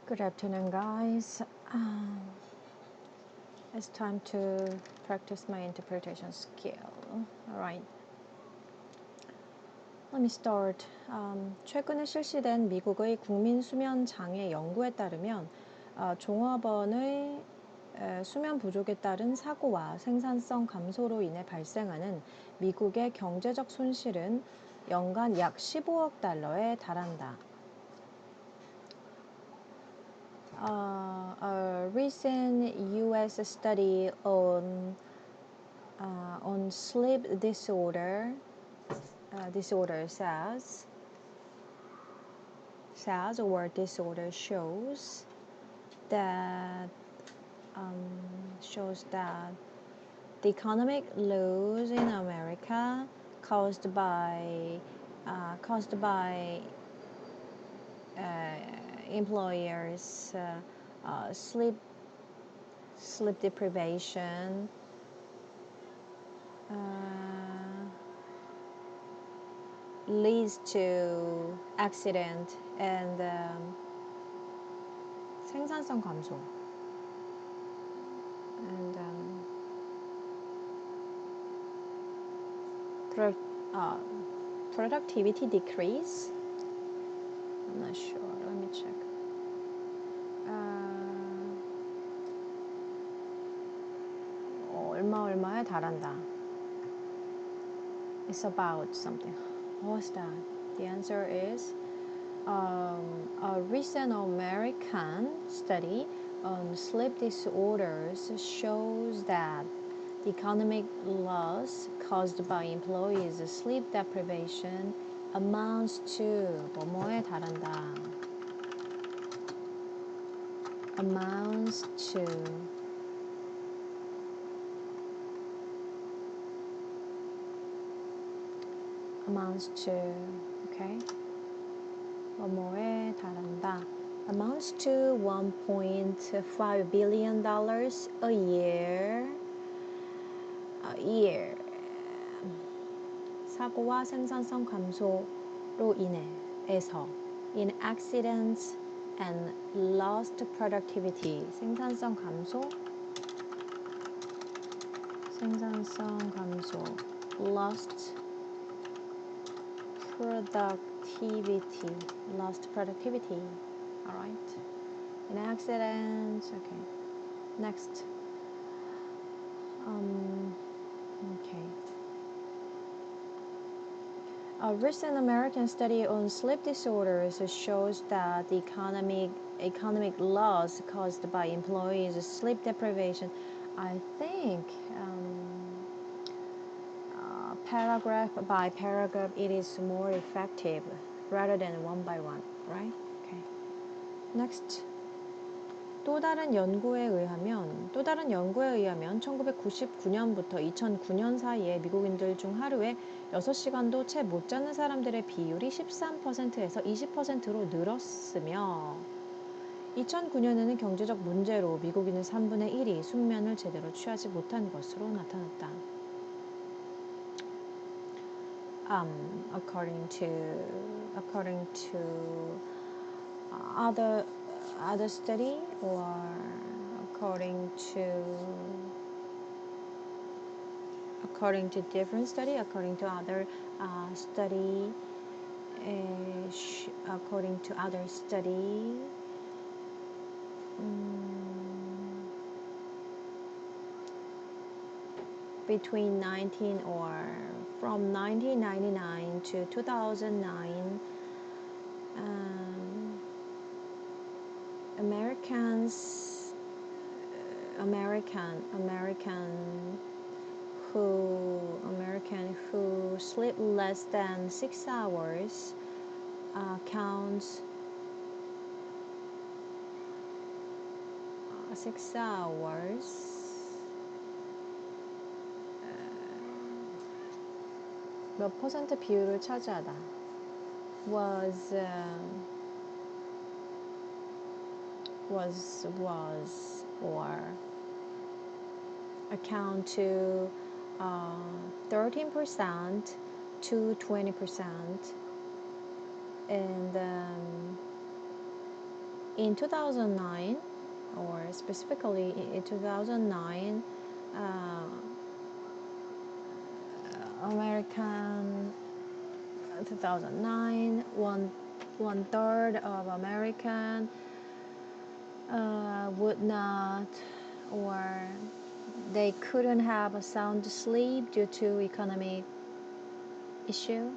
Good afternoon, guys. It's time to practice my interpretation skill. All right. Let me start. 최근에 실시된 미국의 국민 수면 장애 연구에 따르면 종업원의 수면 부족에 따른 사고와 생산성 감소로 인해 발생하는 미국의 경제적 손실은 연간 약 15억 달러에 달한다. A recent U.S. study on sleep disorder shows that the economic loss in America caused by employers sleep deprivation leads to accident and 생산성 감소 and productivity decrease. I'm not sure. Let me check. 얼마에 달한다. It's about something. What's that? The answer is a recent American study on sleep disorders shows that the economic loss caused by employees' sleep deprivation amounts to 뭐뭐에 달한다. Amounts to okay. 뭐뭐에 달한다. Amounts to $1.5 billion a year. 사고와 생산성 감소로 인해서 in accidents and lost productivity. 생산성 감소 lost productivity. All right. In accidents. Okay. Next. Okay. A recent American study on sleep disorders shows that the economic loss caused by employees' sleep deprivation. I think paragraph by paragraph it is more effective rather than one by one, right? Okay. Next. 또 다른 연구에 의하면 1999년부터 2009년 사이에 미국인들 중 하루에 6시간도 채 못 자는 사람들의 비율이 13%에서 20%로 늘었으며 2009년에는 경제적 문제로 미국인의 3분의 1이 숙면을 제대로 취하지 못한 것으로 나타났다. According to other study or according to different study, according to other study, according to other study, between from 1999 to 2009, American who sleep less than 6 hours counts 6 hours 몇 퍼센트 비율을 차지하다 was or account to 13% to 20%, and in 2009, or specifically in 2009, American 2009, one third of American would not, or they couldn't have a sound sleep due to economic issue.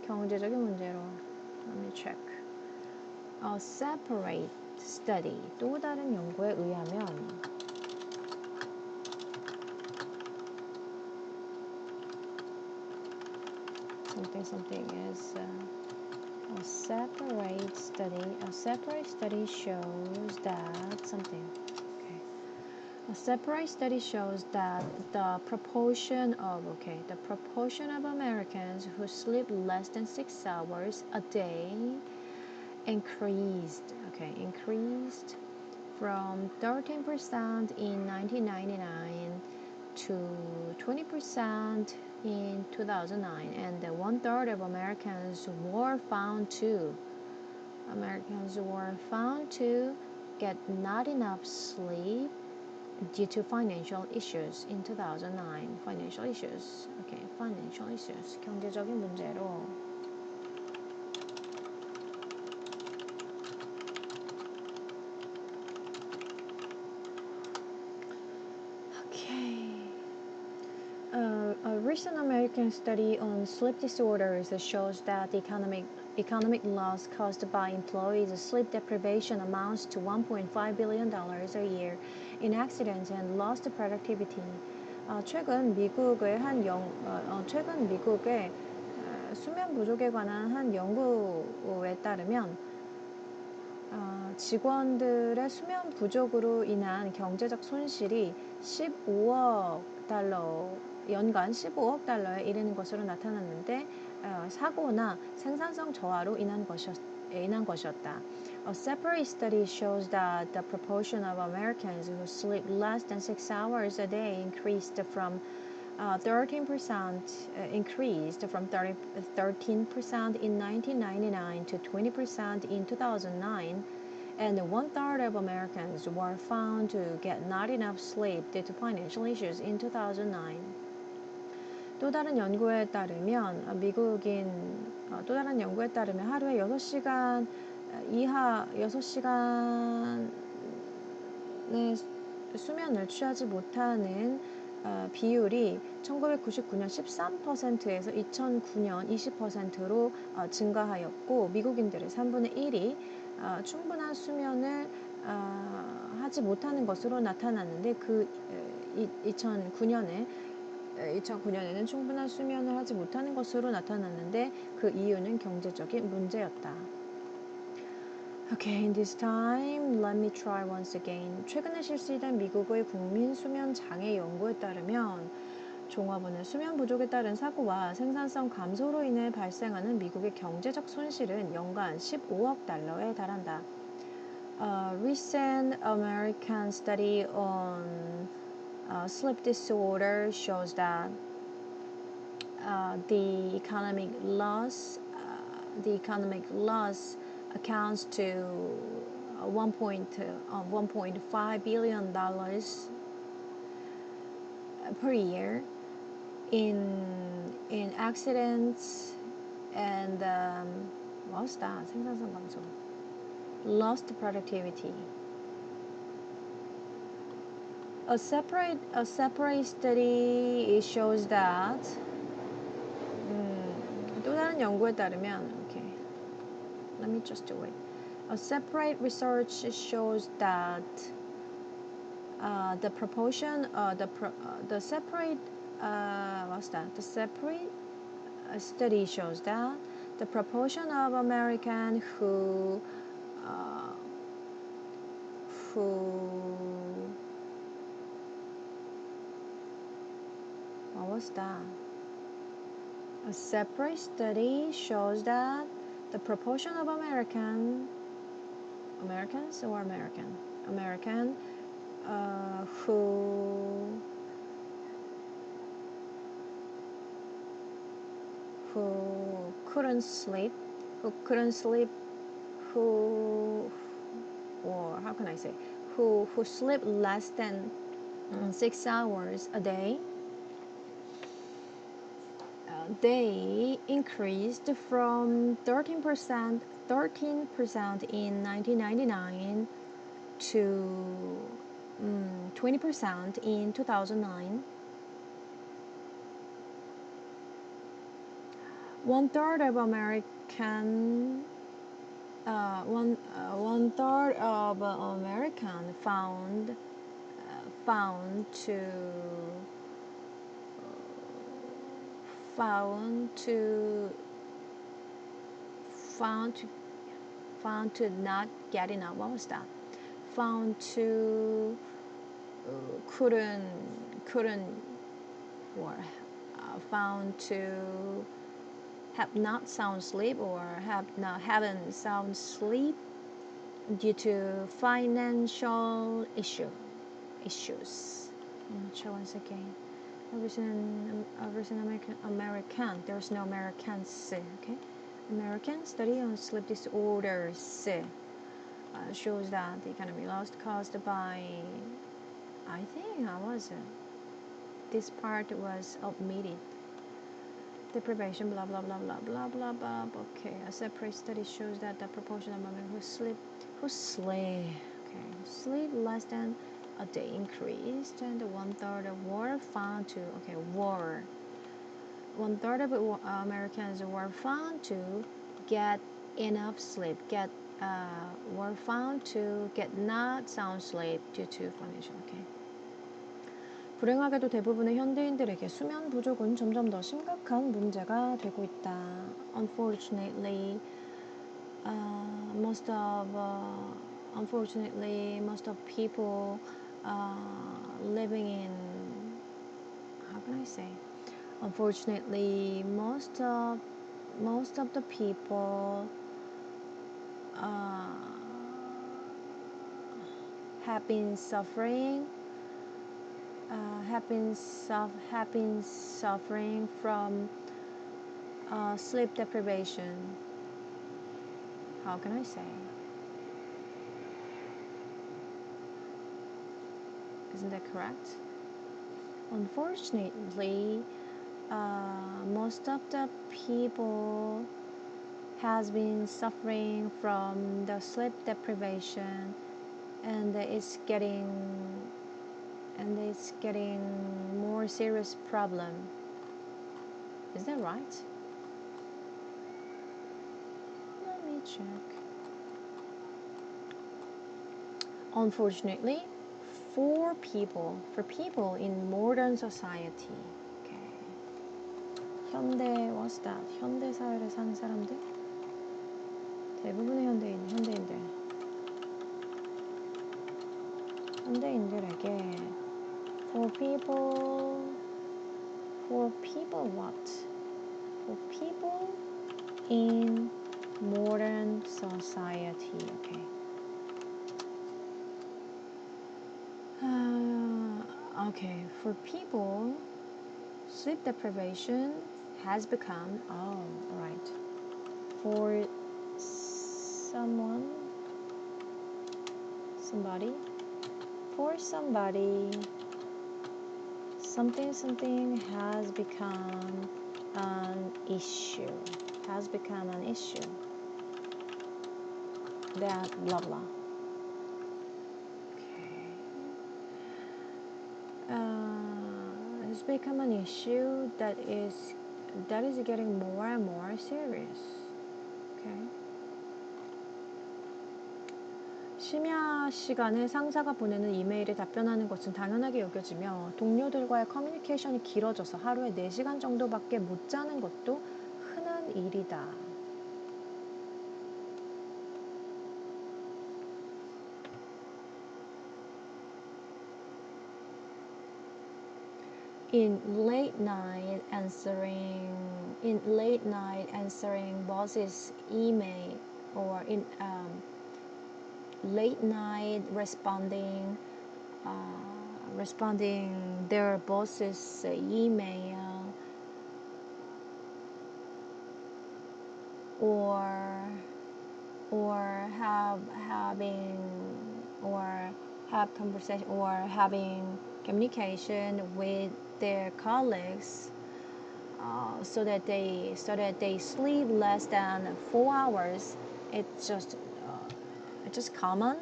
경제적인 문제로. Let me check. A separate study. 또 다른 연구에 의하면 something is a separate study. A separate study shows that something. Okay. A separate study shows that the proportion of Americans who sleep less than 6 hours a day increased from 13% in 1999 to 20% in 2009, and one third of Americans were found to get not enough sleep due to financial issues in 2009. Financial issues. 경제적인 문제로. A recent American study on sleep disorders shows that the economic loss caused by employees' sleep deprivation amounts to $1.5 billion a year in accidents and lost productivity. 최근 미국의 수면 부족에 관한 한 연구에 따르면 직원들의 수면 부족으로 인한 경제적 손실이 15억 달러, 연간 15억 달러에 이르는 것으로 나타났는데 사고나 생산성 저하로 인한 것이었다. A separate study shows that the proportion of Americans who sleep less than 6 hours a day increased from 13% in 1999 to 20% in 2009, and one third of Americans were found to get not enough sleep due to financial issues in 2009. 또 다른 연구에 따르면 하루에 6시간 이하 6시간의 수면을 취하지 못하는 비율이 1999년 13%에서 2009년 20%로 증가하였고, 미국인들의 3분의 1이 충분한 수면을 하지 못하는 것으로 나타났는데, 2009년에는 충분한 수면을 하지 못하는 것으로 나타났는데, 그 이유는 경제적인 문제였다. Okay, this time let me try once again. 최근에 실시된 미국의 국민 수면 장애 연구에 따르면 종합원의 수면 부족에 따른 사고와 생산성 감소로 인해 발생하는 미국의 경제적 손실은 연간 15억 달러에 달한다. A recent American study on sleep disorder shows that the economic loss accounts to $1.5 billion per year in accidents and 생산성 감소, lost productivity. A separate study shows that 또 다른 연구에 따르면 let me just do it. A separate research shows that the separate study shows that the proportion of Americans who A separate study shows that the proportion of American who couldn't sleep, who can I say, who sleep less than 6 hours a day, they increased from 13% in 1999 to 20% in 2009. One third of American found to not get enough. What was that? Found to couldn't or found to have not sound sleep or haven't sound sleep due to financial issues. Once again, American. There's no Americans. Okay, American study on sleep disorders shows that the economic loss caused by, I think this part was omitted. Deprivation, blah blah blah blah blah blah blah. Okay, a separate study shows that the proportion of women who sleep less than a day increased, and 1/3 of were found to one third of Americans were found to get enough sleep. Were found to get not sound sleep due to financial. Okay. 불행하게도 대부분의 현대인들에게 수면 부족은 점점 더 심각한 문제가 되고 있다. Unfortunately, most of people living in, how can I say? Unfortunately, most of the people have been suffering from sleep deprivation. How can I say? Isn't that correct? Unfortunately, most of the people has been suffering from the sleep deprivation, and it's getting more serious problem. Is that right? Let me check. Unfortunately, for people in modern society. Okay. What's that? 현대 사회를 사는 사람들? 대부분의 현대인들에게 for people what? For people in modern society. Okay. Okay, for people, sleep deprivation has become, right. For somebody, something has become an issue. That blah blah. It's become an issue that is getting more and more serious. Okay. 심야 시간에 상사가 보내는 이메일에 답변하는 것은 당연하게 여겨지며 동료들과의 커뮤니케이션이 길어져서 하루에 4시간 정도밖에 못 자는 것도 흔한 일이다. In late night answering boss's email, or in late night responding their boss's email, or having or have conversation or having communication with their colleagues, so that they sleep less than 4 hours. It's just it's just common.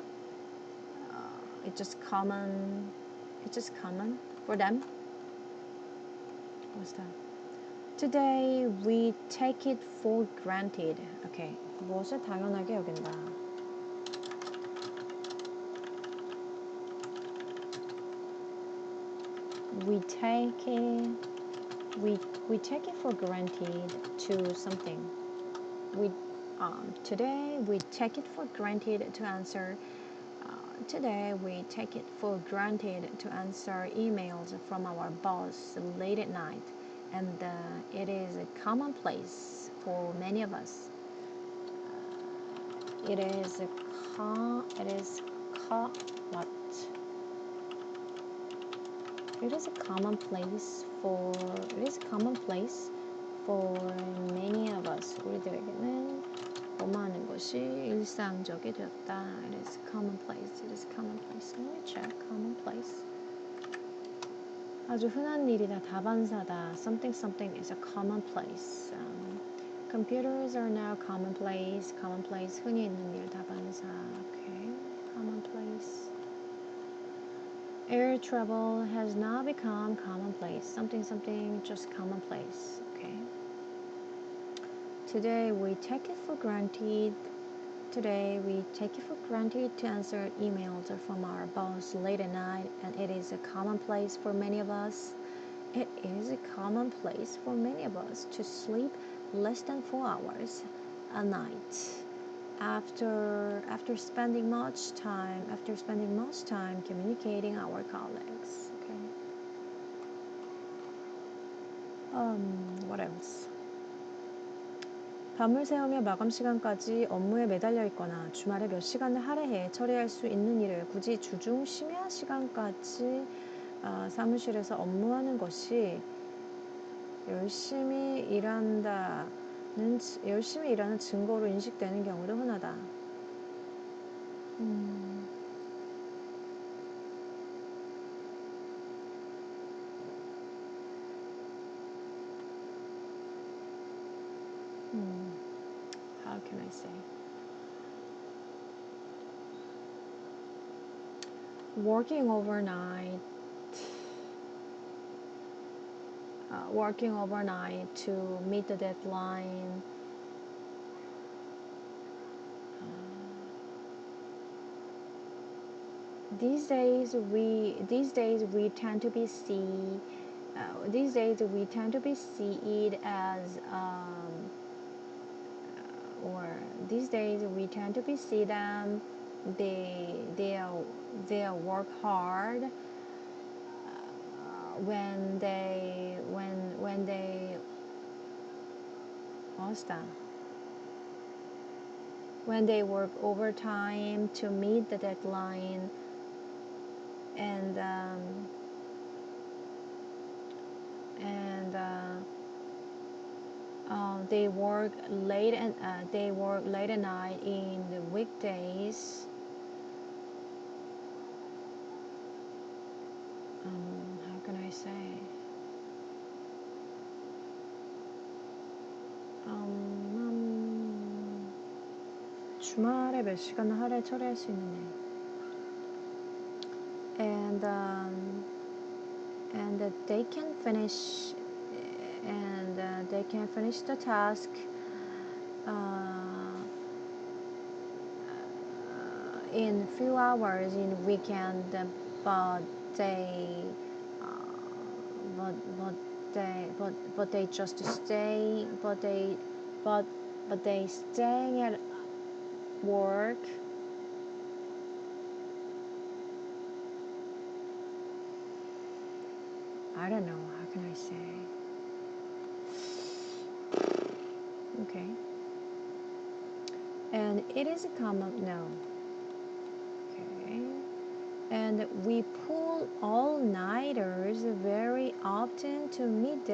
It's just common. It's just common for them. What's that? Today we take it for granted. Okay, 무엇을 당연하게 여긴다. We take it. We take it for granted to something. Today we take it for granted to answer. Today we take it for granted to answer emails from our boss late at night, and it is a commonplace for many of us. It is what? It is a commonplace for many of us. 우리들에게는 뭐하는 것이 일상적이 되었다. It is commonplace. It is commonplace. Let me check. Commonplace. 아주 흔한 일이다. 다반사다. Something is a commonplace. Computers are now commonplace. Commonplace. 흔히 있는 일. 다반사. Okay. Commonplace. Air travel has now become commonplace. Something just commonplace. Okay. Today we take it for granted to answer emails from our boss late at night, and it is a commonplace for many of us. It is a commonplace for many of us to sleep less than 4 hours a night after spending much time communicating our colleagues. Okay. What else? 밤을 새우며 마감 시간까지 업무에 매달려 있거나 주말에 몇 시간을 할애해 처리할 수 있는 일을 굳이 주중 심야 시간까지 사무실에서 업무하는 것이 열심히 일하는 증거로 인식되는 경우도 흔하다. How can I say? Working overnight to meet the deadline. These days we tend to be seen as them. They work hard when they work overtime to meet the deadline, and they work late at night in the weekdays. How can I say? 주말에 몇 시간을 할애 처리할 수 있는 일. And they can finish the task in few hours in weekend, but they staying at work. I don't know, how can I say? Okay. And it is a common, no. Okay. And we pull all-nighters very often to meet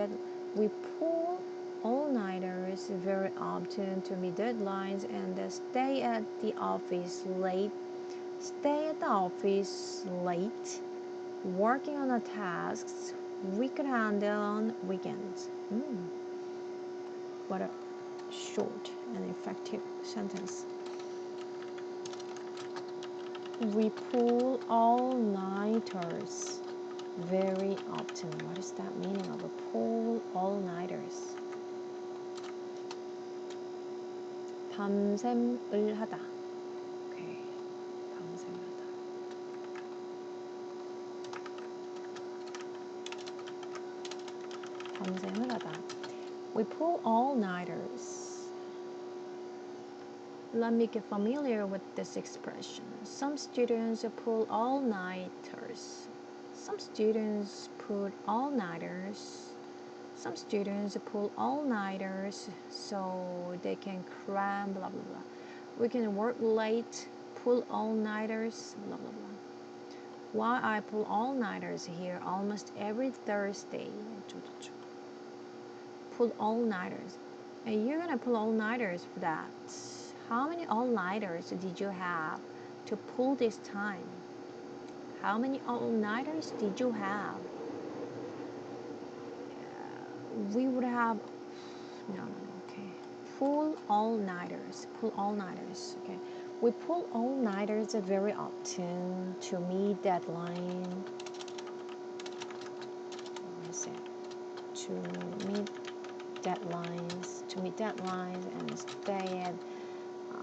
deadlines and stay at the office late stay at the office late, working on the tasks we could handle on weekends. What a short and effective sentence. We pull all-nighters very often. What is that meaning of a pull all-nighters? 밤샘을 하다. Okay. 밤샘을 하다. 밤샘을 하다. We pull all-nighters. Let me get familiar with this expression. Some students pull all-nighters. Some students pull all-nighters. Some students pull all-nighters so they can cram, blah, blah, blah. We can work late, pull all-nighters, blah, blah, blah. Why I pull all-nighters here almost every Thursday. Pull all-nighters. And you're gonna pull all-nighters for that. How many all-nighters did you have to pull this time? How many all-nighters did you have? We would have, no, okay. Pull all-nighters, okay. We pull all-nighters very often to meet deadline. What is it? To meet deadlines and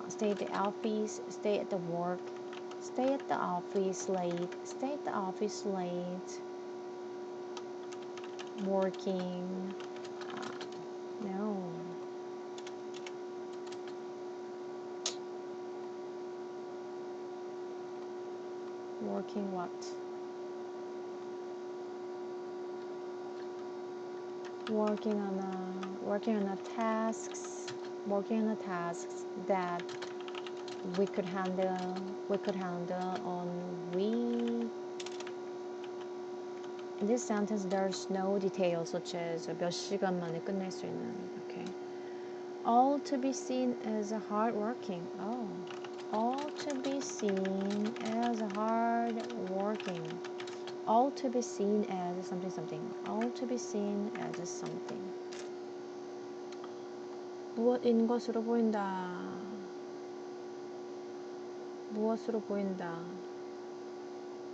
stay at the office, stay at the work, stay at the office late, working, no. Working what? Working on the tasks that we could handle on In this sentence, there's no details such as 몇 시간 만에 끝낼 수 있는. Okay. All to be seen as hardworking. Oh, all to be seen as hardworking. All to be seen as something. All to be seen as something. 무엇인 것으로 보인다. 무엇으로 보인다.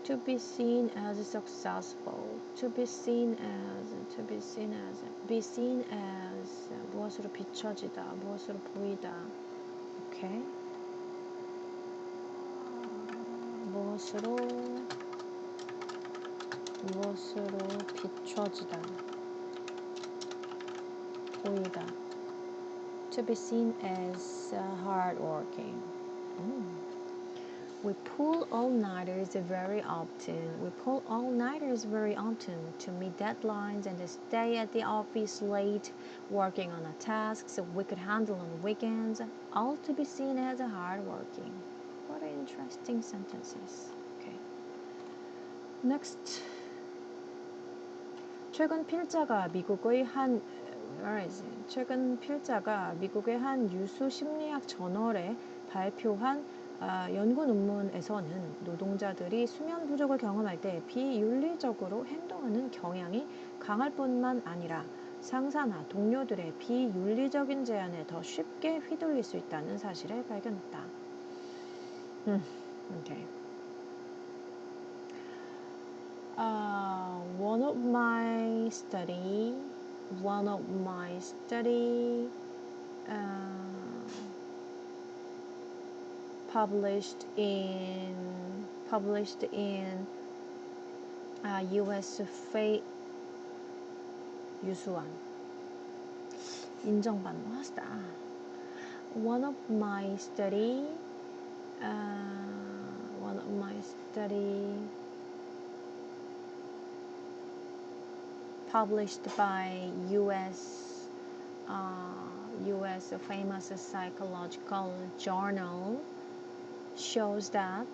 To be seen as successful. Be seen as 무엇으로 비춰지다. 무엇으로 보이다. Okay. 무엇으로 비춰지다. 보이다. To be seen as hardworking. We pull all-nighters very often. To meet deadlines and to stay at the office late, working on a task so we could handle on weekends, all to be seen as hardworking. What interesting sentences. Okay. Next. 최근 필자가 미국의 한 유수 심리학 저널에 발표한 연구 논문에서는 노동자들이 수면 부족을 경험할 때 비윤리적으로 행동하는 경향이 강할 뿐만 아니라 상사나 동료들의 비윤리적인 제안에 더 쉽게 휘둘릴 수 있다는 사실을 발견했다. Okay. One of my study published in U.S. 유수한 인정받는 what's that? One of my study published by U.S. famous psychological journal shows that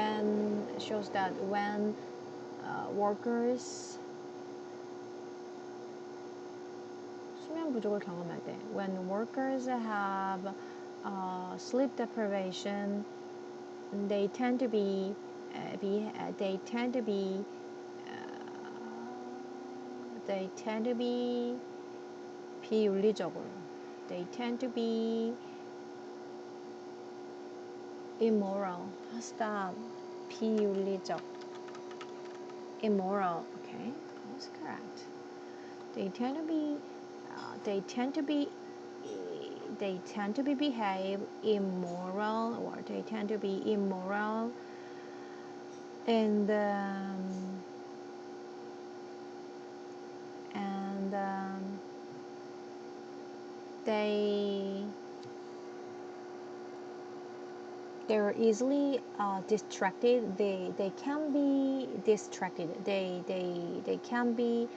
when workers 수면 부족을 경험할 때 when workers have sleep deprivation, they tend to be 비윤리적으로. They tend to be immoral. Stop. 비윤리적. Immoral. Okay, that's correct. They tend to behave immoral, or they tend to be immoral, and they're easily distracted. They can be distracted. They can be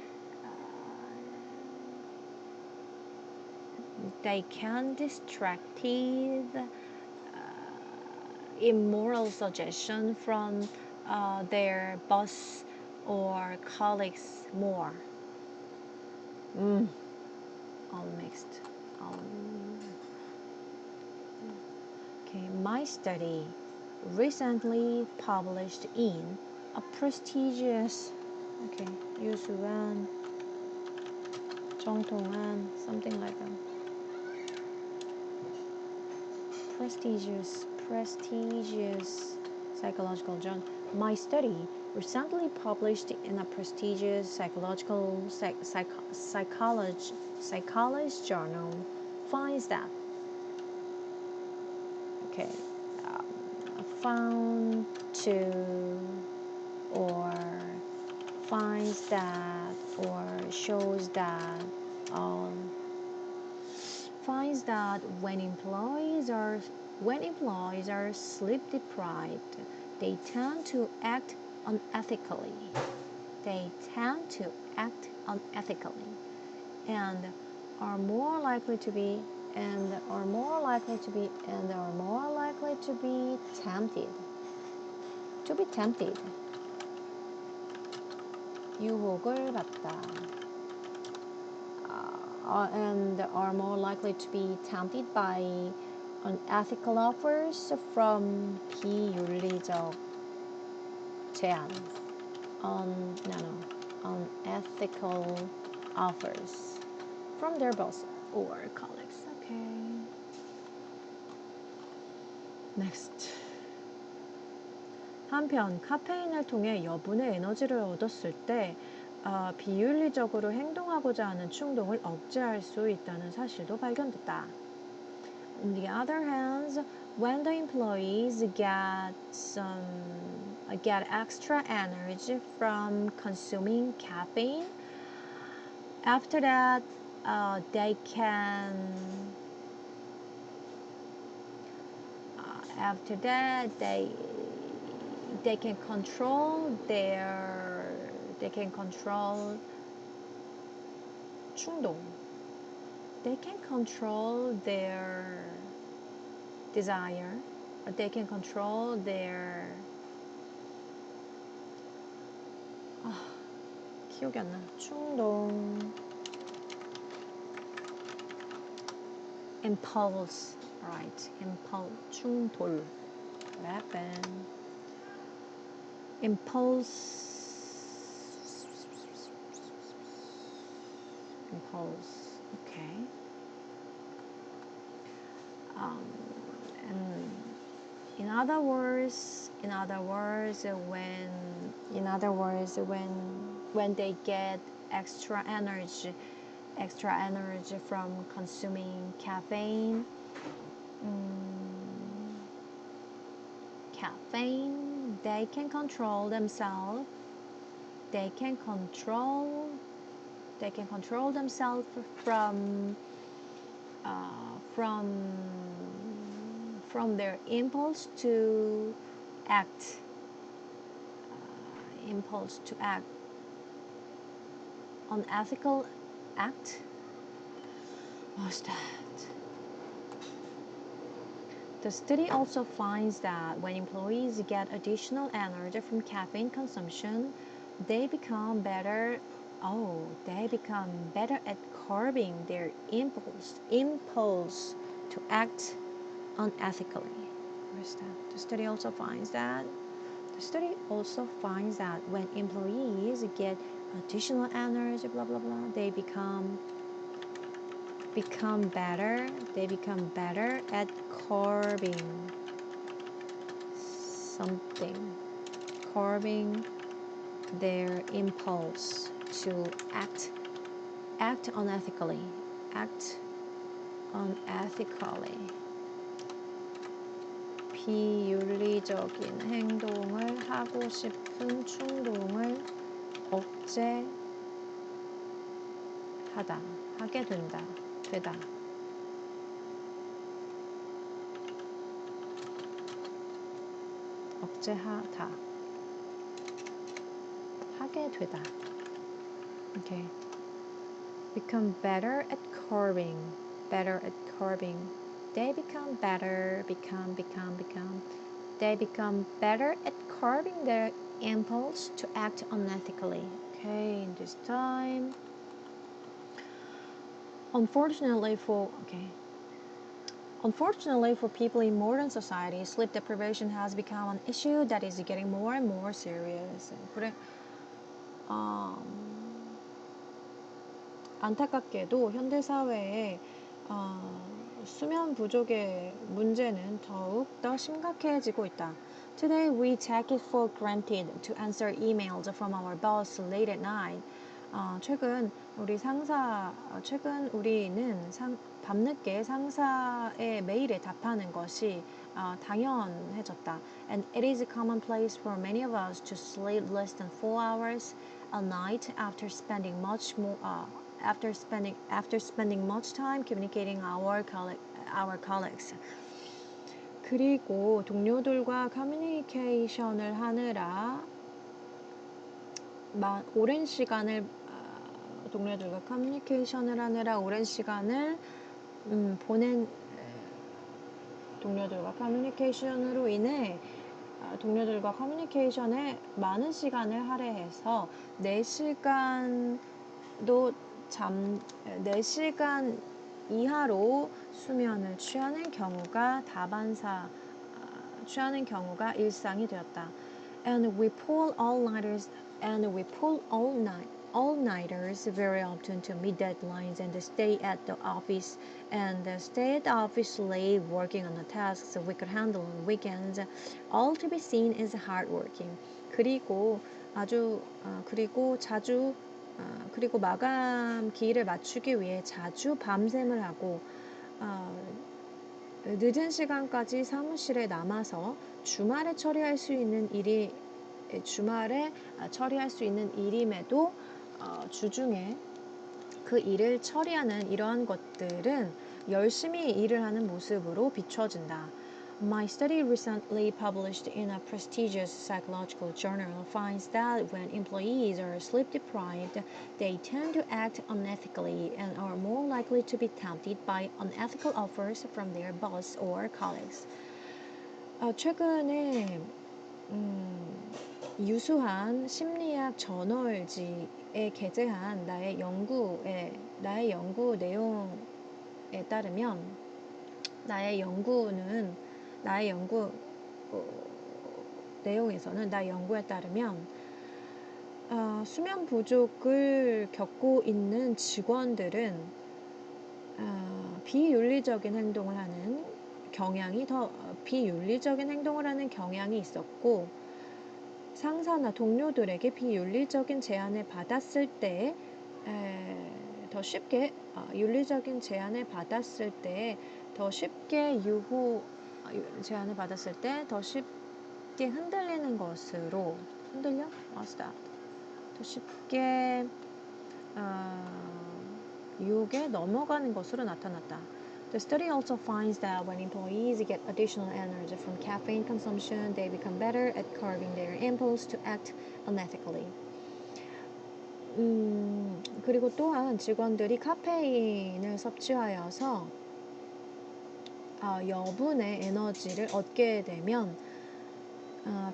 they can distracted immoral suggestion from their boss or colleagues more. All mixed. Okay, my study recently published in a prestigious, okay, 유수한, 정통한, something like that. Prestigious psychological journal. My study, recently published in a prestigious psychology journal, finds that found to, or finds that, or shows that, finds that when employees are sleep deprived, they tend to act unethically. And are more likely to be tempted. 유혹을 받다. And are more likely to be tempted by unethical offers from 비윤리적 제안. Unethical offers from their boss or colleagues. Okay. Next. 한편 카페인을 통해 여분의 에너지를 얻었을 때 비윤리적으로 행동하고자 하는 충동을 억제할 수 있다는 사실도 발견됐다. On the other hand, when the employees get extra energy from consuming caffeine, after that they can control 충동. They can control their desire. They can control their 기억이 안 나. 충동. Impulse. Right. Impulse. 충돌. What happened? Impulse. Okay. And in other words, when they get extra energy from consuming caffeine, they can control themselves. They can control themselves from their impulse to act. Unethical act. What's that? The study also finds that when employees get additional energy from caffeine consumption, they become better at curbing their impulse to act unethically. Where's that? The study also finds that when employees get additional energy, blah blah blah, they become better. They become better at curbing their impulse to act unethically. 비윤리적인 행동을 하고 싶은 충동을 하게 되다. 억제하다. 하게 되다. Okay. Become better at curbing. They become better. They become better at curbing their impulse to act unethically. Okay, this time. Unfortunately for people in modern society, sleep deprivation has become an issue that is getting more and more serious. 그래, 안타깝게도 현대 사회에 수면 부족의 문제는 더욱 더 심각해지고 있다. Today we take it for granted to answer emails from our boss late at night. 최근 우리는 밤늦게 상사의 메일에 답하는 것이 당연해졌다. And it is commonplace for many of us to sleep less than 4 hours a night after spending much time communicating our colleagues. 그리고 동료들과 커뮤니케이션을 하느라 오랜 시간을 보낸 동료들과 커뮤니케이션으로 인해 동료들과 커뮤니케이션에 많은 시간을 할애해서 4시간 이하로 수면을 취하는 경우가 일상이 되었다. And we pull all-nighters very often to meet deadlines and stay at the office late working on the tasks we could handle on weekends, all to be seen as hardworking. 그리고 마감 기일을 맞추기 위해 자주 밤샘을 하고 늦은 시간까지 사무실에 남아서 주말에 처리할 수 있는 일임에도 주중에 그 일을 처리하는 이러한 것들은 열심히 일을 하는 모습으로 비춰진다. My study recently published in a prestigious psychological journal finds that when employees are sleep deprived, they tend to act unethically and are more likely to be tempted by unethical offers from their boss or colleagues. 최근에 유수한 심리학 저널지에 게재한 나의 연구 내용에 따르면 수면 부족을 겪고 있는 직원들은 비윤리적인 행동을 하는 경향이 있었고, 상사나 동료들에게 비윤리적인 제안을 받았을 때 더 쉽게 흔들리는 것으로 더 쉽게 유혹에 넘어가는 것으로 나타났다. The study also finds that when employees get additional energy from caffeine consumption, they become better at curbing their impulse to act unethically. 그리고 또한 직원들이 카페인을 섭취하여서 여분의 에너지를 얻게 되면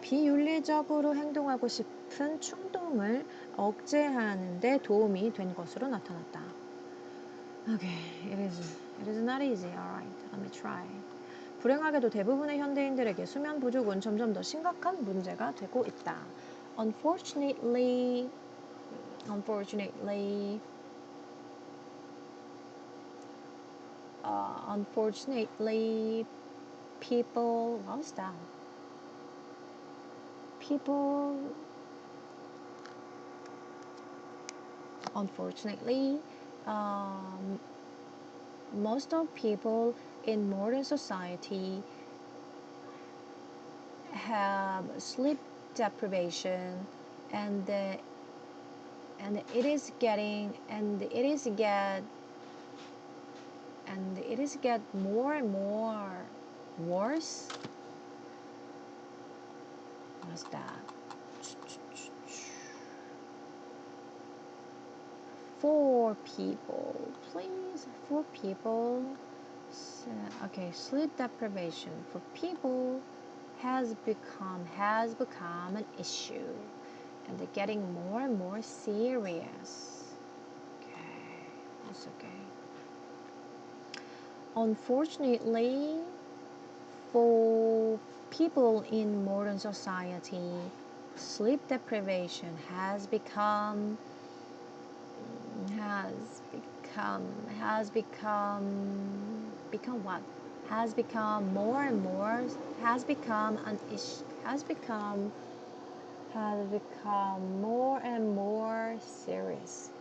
비윤리적으로 행동하고 싶은 충동을 억제하는 데 도움이 된 것으로 나타났다. Okay, it is not easy. Alright, let me try. 불행하게도 대부분의 현대인들에게 수면 부족은 점점 더 심각한 문제가 되고 있다. Unfortunately, people, what's that? Unfortunately, most of people in modern society have sleep deprivation, and it is get more and more worse. What's that? For people, please. For people. Okay, sleep deprivation for people has become an issue, and they're getting more and more serious. Okay, it's okay. Unfortunately, for people in modern society, sleep deprivation has become what? Has become more and more, has become an issue, has become more and more serious.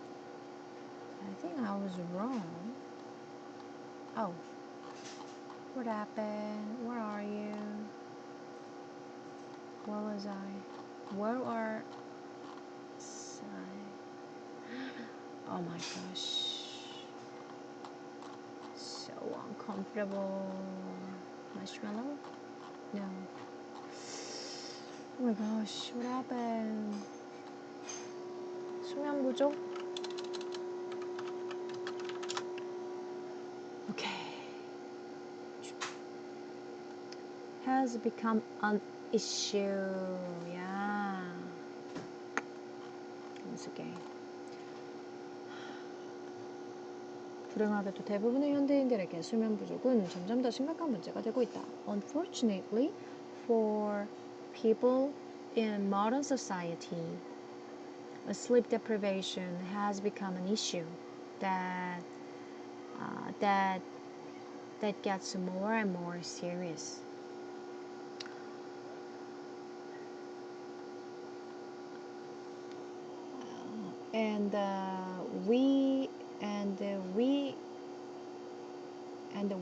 I think I was wrong. Oh, what happened? Where are you? Where was I? Where are I? Oh my gosh. So uncomfortable. Marshmallow? No. Oh my gosh, what happened? 수면 부족? Okay. Has become an issue. Yeah. It's okay. 불행하게도 대부분의 현대인들에게 수면 부족은 점점 더 심각한 문제가 되고 있다. Unfortunately, for people in modern society, sleep deprivation has become an issue that gets more and more serious. And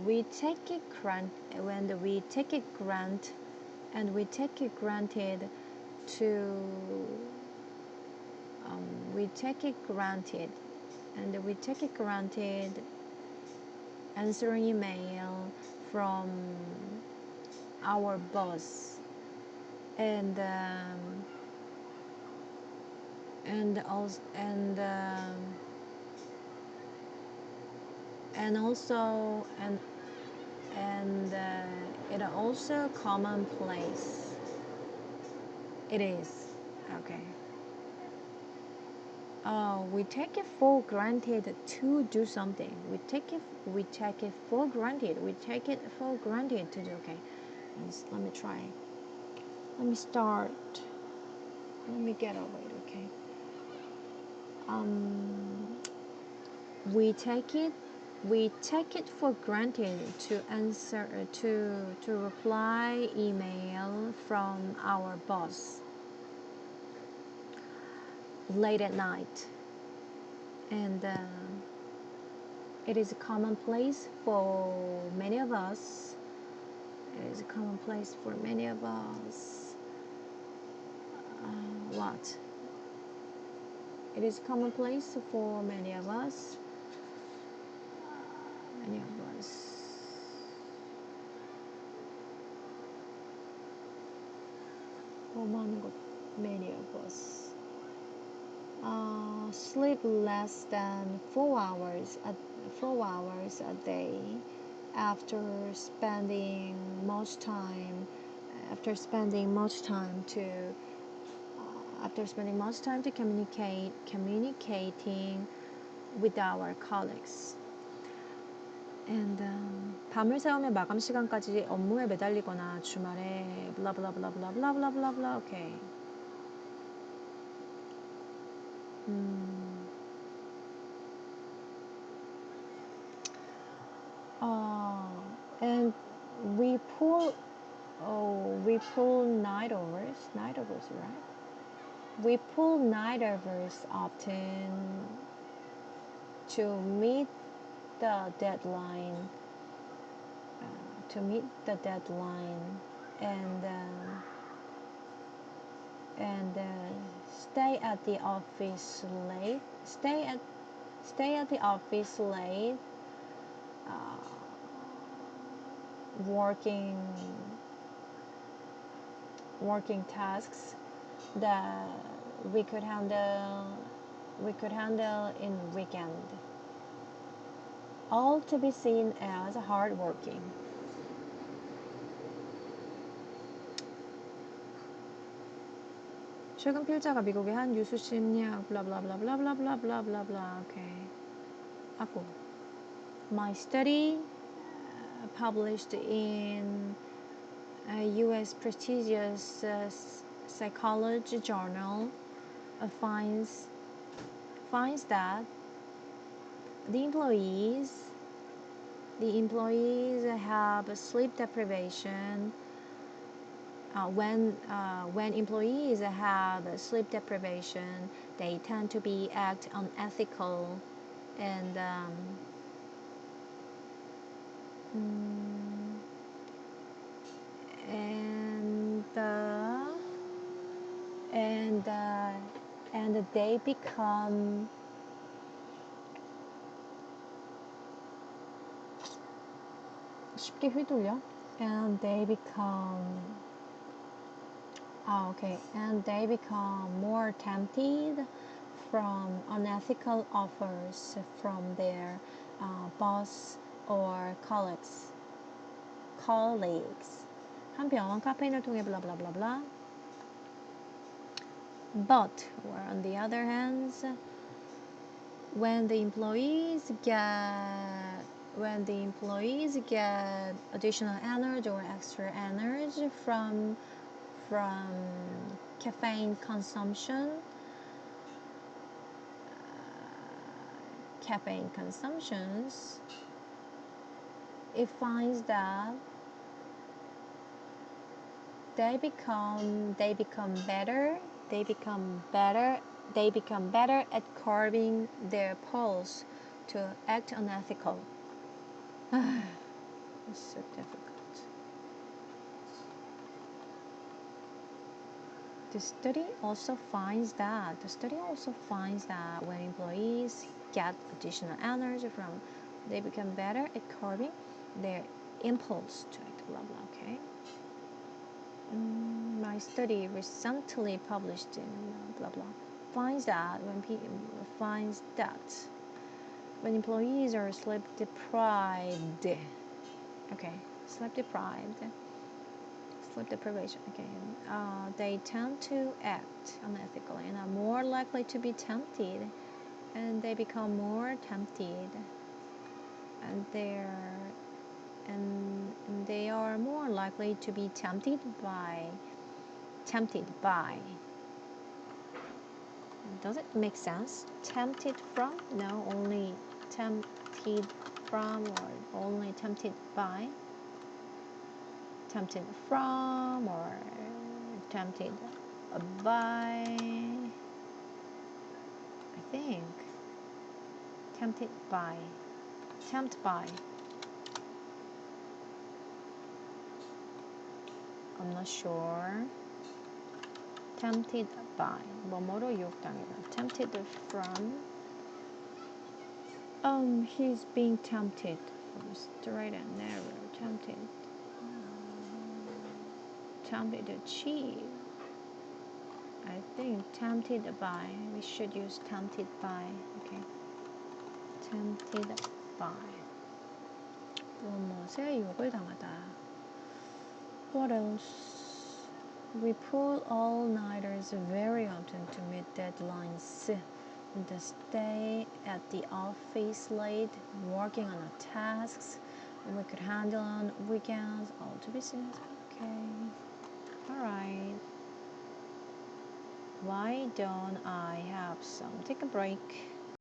we take it granted answering email from our boss, and it also commonplace. It is okay. We take it for granted to do something. We take it for granted. We take it for granted to do. Okay, let me try. Let me start. Let me get over it. Okay. We take it for granted to reply email from our boss late at night, and it is a commonplace for many of us. What? It is commonplace for many of us. Many of us sleep less than 4 hours a day after spending much time to communicating with our colleagues. And 밤을 새우며 마감 시간까지 업무에 매달리거나 주말에 blah blah blah blah blah blah blah blah. Okay. And we pull night hours, right? We pull night hours often to meet the deadline. And stay at the office late. Stay at the office late. Working tasks that we could handle in weekend. All to be seen as hardworking. 최근 필자가 미국의 한 유수 심리학 블라블라블라블라블라블라블라블라. Okay. 하고 My study published in a U.S. prestigious psychology journal finds that the employees have sleep deprivation. When employees have sleep deprivation, they tend to act unethical and they become 쉽게 휘둘려 and they become more tempted from unethical offers from their boss or colleagues. 한편 카페인을 통해 블라블라블라블라. But on the other hand, when the employees get additional energy or extra energy from caffeine consumptions, it finds that they become better at curbing their pulse to act unethical. It's so difficult. The study also finds that when employees get additional energy from, they become better at curbing their impulse to act blah blah. Okay. My study recently published in blah blah finds that when employees are sleep deprived, sleep deprivation, they tend to act unethically and are more likely to be tempted, and they become more tempted, and they are more likely to be tempted by. Does it make sense? Tempted from? No, only tempted from or only tempted by? Tempted from or tempted by? I think tempted by. Tempt by. I'm not sure. Tempted by. 뭐뭐로 유혹당해라. Tempted from. He's being tempted from straight and narrow. Tempted to cheat. I think tempted by. We should use tempted by. Okay. Tempted by. 무엇에 유혹을 당하다. What else? We pull all-nighters very often to meet deadlines. the stay at the office late, working on our tasks we could handle on weekends. Oh, to be seen as okay. Alright. Why don't I have some? Take a break.